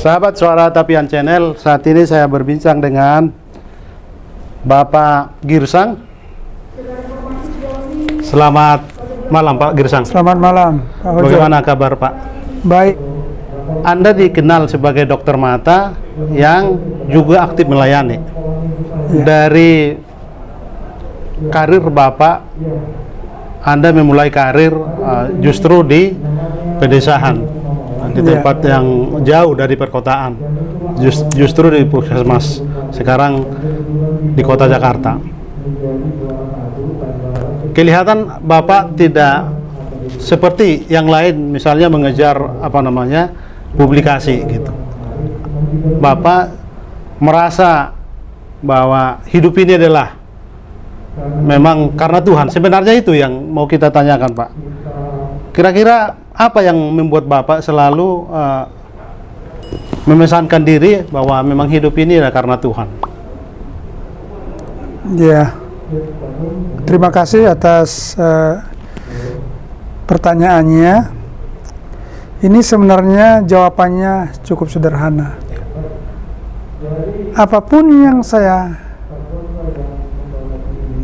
Sahabat Suara Tapian Channel, saat ini saya berbincang dengan Bapak Girsang. Selamat malam Pak Girsang. Selamat malam Pak Hojo. Bagaimana kabar Pak? Baik. Anda dikenal sebagai dokter mata yang juga aktif melayani. Dari karir Bapak, Anda memulai karir justru di pedesaan, di tempat yang jauh dari perkotaan, justru di puskesmas. Sekarang di kota Jakarta. Kelihatan Bapak tidak seperti yang lain, misalnya mengejar publikasi gitu. Bapak merasa bahwa hidup ini adalah memang karena Tuhan. Sebenarnya itu yang mau kita tanyakan Pak. Kira-kira apa yang membuat Bapak selalu memesankan diri bahwa memang hidup ini adalah karena Tuhan? Ya, terima kasih atas pertanyaannya. Ini sebenarnya jawabannya cukup sederhana. Apapun yang saya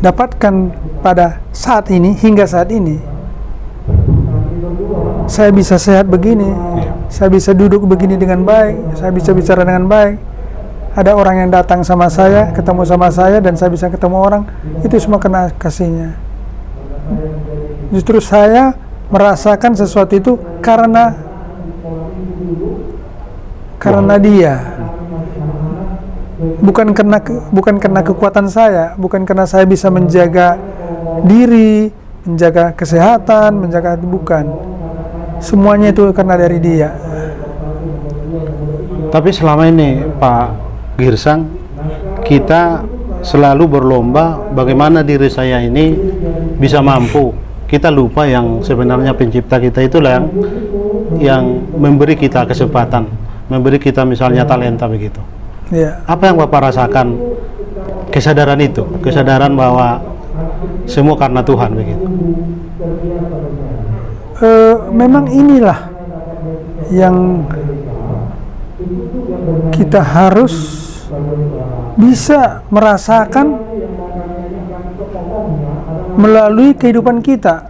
dapatkan pada saat ini, hingga saat ini, saya bisa sehat begini, saya bisa duduk begini dengan baik, saya bisa bicara dengan baik, ada orang yang datang sama saya, ketemu sama saya, dan saya bisa ketemu orang, itu semua karena kasihnya. Justru saya merasakan sesuatu itu karena dia, bukan karena kekuatan saya, bukan karena saya bisa menjaga diri, menjaga kesehatan, bukan. Semuanya itu karena dari dia. Tapi selama ini Pak Girsang, kita selalu berlomba bagaimana diri saya ini bisa mampu. Kita lupa yang sebenarnya pencipta kita itulah yang memberi kita kesempatan, memberi kita misalnya talenta begitu. Ya. Apa yang Bapak rasakan, kesadaran itu, kesadaran bahwa semua karena Tuhan begitu? Memang inilah yang kita harus bisa merasakan melalui kehidupan kita.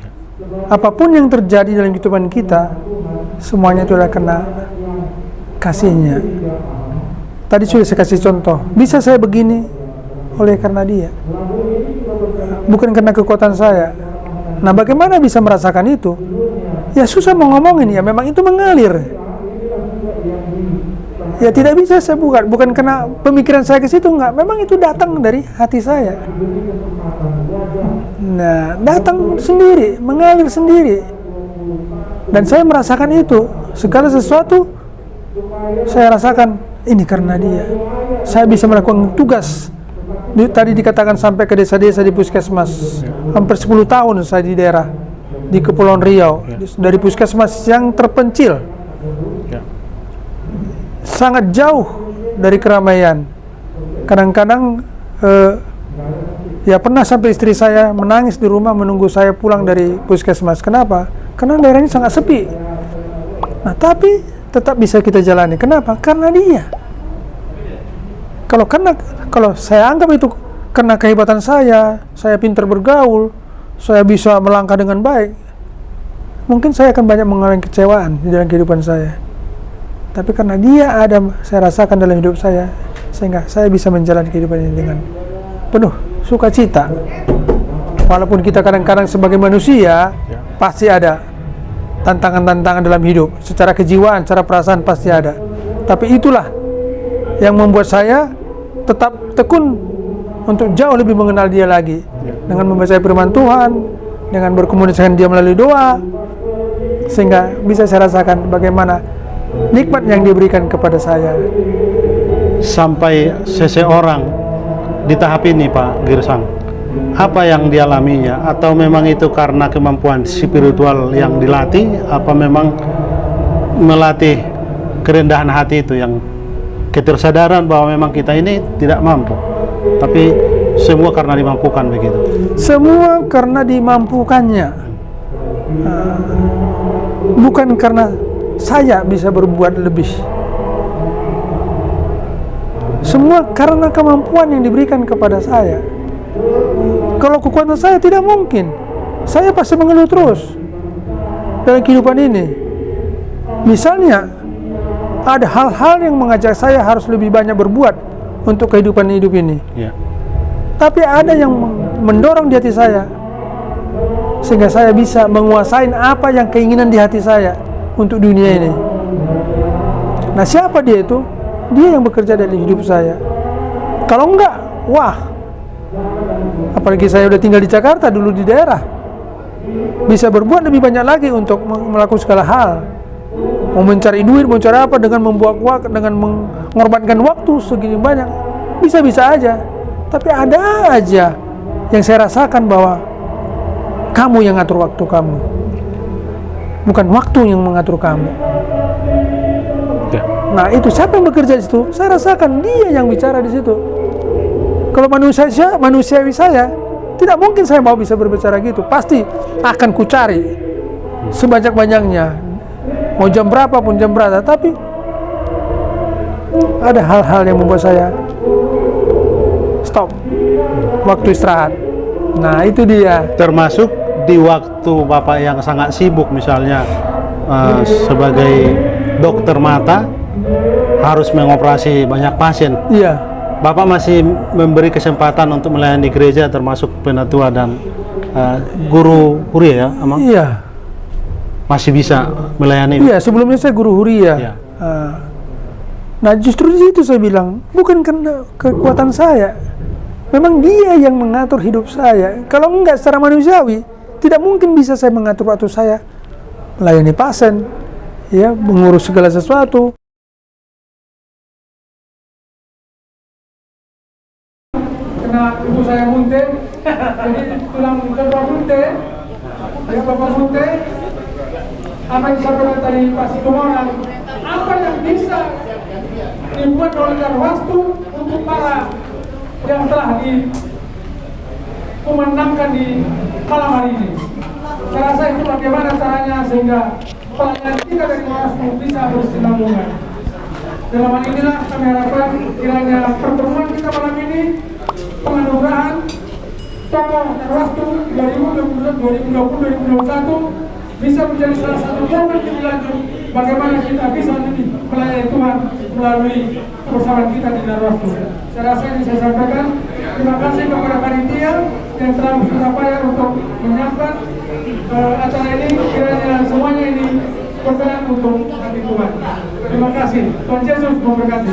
Apapun yang terjadi dalam kehidupan kita, semuanya itu adalah karena kasihnya. Tadi sudah saya kasih contoh, bisa saya begini oleh karena dia, bukan karena kekuatan saya. Nah, bagaimana bisa merasakan itu? Ya susah mau ngomongin, ya memang itu mengalir. Ya tidak bisa saya bukan karena pemikiran saya ke situ, enggak. Memang itu datang dari hati saya. Nah, datang sendiri, mengalir sendiri. Dan saya merasakan itu. Segala sesuatu saya rasakan ini karena dia. Saya bisa melakukan tugas. Tadi dikatakan sampai ke desa-desa di puskesmas. Hampir 10 tahun saya di daerah di Kepulauan Riau, dari puskesmas yang terpencil, sangat jauh dari keramaian. Kadang-kadang ya pernah sampai istri saya menangis di rumah menunggu saya pulang dari puskesmas. Kenapa? Karena daerahnya sangat sepi. Nah, tapi tetap bisa kita jalani. Kenapa? Karena dia. Kalau saya anggap itu karena kehebatan saya pintar bergaul, saya bisa melangkah dengan baik, mungkin saya akan banyak mengalami kecewaan di dalam kehidupan saya. Tapi karena dia ada, saya rasakan dalam hidup saya, sehingga saya bisa menjalani kehidupan ini dengan penuh sukacita. Walaupun kita kadang-kadang sebagai manusia pasti ada tantangan-tantangan dalam hidup, secara kejiwaan, secara perasaan pasti ada. Tapi itulah yang membuat saya tetap tekun untuk jauh lebih mengenal dia lagi, dengan membaca firman Tuhan, dengan berkomunikasi dengan dia melalui doa, sehingga bisa saya rasakan bagaimana nikmat yang diberikan kepada saya. Sampai seseorang di tahap ini Pak Girsang, apa yang dialaminya? Atau memang itu karena kemampuan spiritual yang dilatih? Apa memang melatih kerendahan hati itu, yang ketersadaran bahwa memang kita ini tidak mampu, tapi semua karena dimampukan begitu? Semua karena dimampukannya, bukan karena saya bisa berbuat lebih. Semua karena kemampuan yang diberikan kepada saya. Kalau kekuatan saya tidak mungkin. Saya pasti mengeluh terus dalam kehidupan ini. Misalnya, ada hal-hal yang mengajak saya harus lebih banyak berbuat untuk kehidupan hidup ini. Ya. Tapi ada yang mendorong di hati saya, sehingga saya bisa menguasai apa yang keinginan di hati saya untuk dunia ini. Nah, siapa dia itu? Dia yang bekerja dalam hidup saya. Kalau enggak, wah, apalagi saya udah tinggal di Jakarta, dulu di daerah, bisa berbuat lebih banyak lagi untuk melakukan segala hal. Mau mencari duit, mau cari apa, dengan membuat waktu, dengan mengorbankan waktu segini banyak, bisa-bisa aja. Tapi ada aja yang saya rasakan bahwa kamu yang ngatur waktu kamu, bukan waktu yang mengatur kamu. Ya. Nah, itu siapa yang bekerja di situ? Saya rasakan dia yang bicara di situ. Kalau manusiawi saya, tidak mungkin saya mau bisa berbicara gitu. Pasti akan kucari sebanyak-banyaknya, mau jam berapa pun jam berapa. Tapi ada hal-hal yang membuat saya stop, waktu istirahat. Nah, itu dia. Termasuk di waktu Bapak yang sangat sibuk, misalnya sebagai dokter mata harus mengoperasi banyak pasien. Iya. Bapak masih memberi kesempatan untuk melayani di gereja, termasuk penatua dan guru huria ya, Amang? Iya. Masih bisa melayani? Iya, sebelumnya saya guru huria. Iya. Nah, justru di situ saya bilang, bukan karena kekuatan saya. Memang dia yang mengatur hidup saya. Kalau enggak secara manusiawi, tidak mungkin bisa saya mengatur waktu saya melayani pasien, ya, mengurus segala sesuatu. Karena ibu saya muntah, jadi tulang kedua muntah, ya bapak muntah. Apa yang disampaikan tadi Pak Sidomorang, apa yang bisa dibuat oleh Darwastu untuk para yang telah dikumandangkan di malam hari ini. Saya rasa itu bagaimana caranya sehingga pelayanan kita dari Darwastu bisa berkesinambungan. Dalam hal inilah kami harapkan kiranya pertemuan kita malam ini, penganugerahan tokoh Darwastu 2020-2021 bisa menjadi salah satu momen lebih lanjut bagaimana kita bisa lebih melayani Tuhan melalui kebersamaan kita di Darwastu. Saya rasa ini saya sampaikan. Terima kasih kepada panitia yang telah bersusah payah untuk menyiapkan acara ini. Kiranya semuanya ini berkenan untuk hati Tuhan. Terima kasih. Tuhan Yesus memberkati.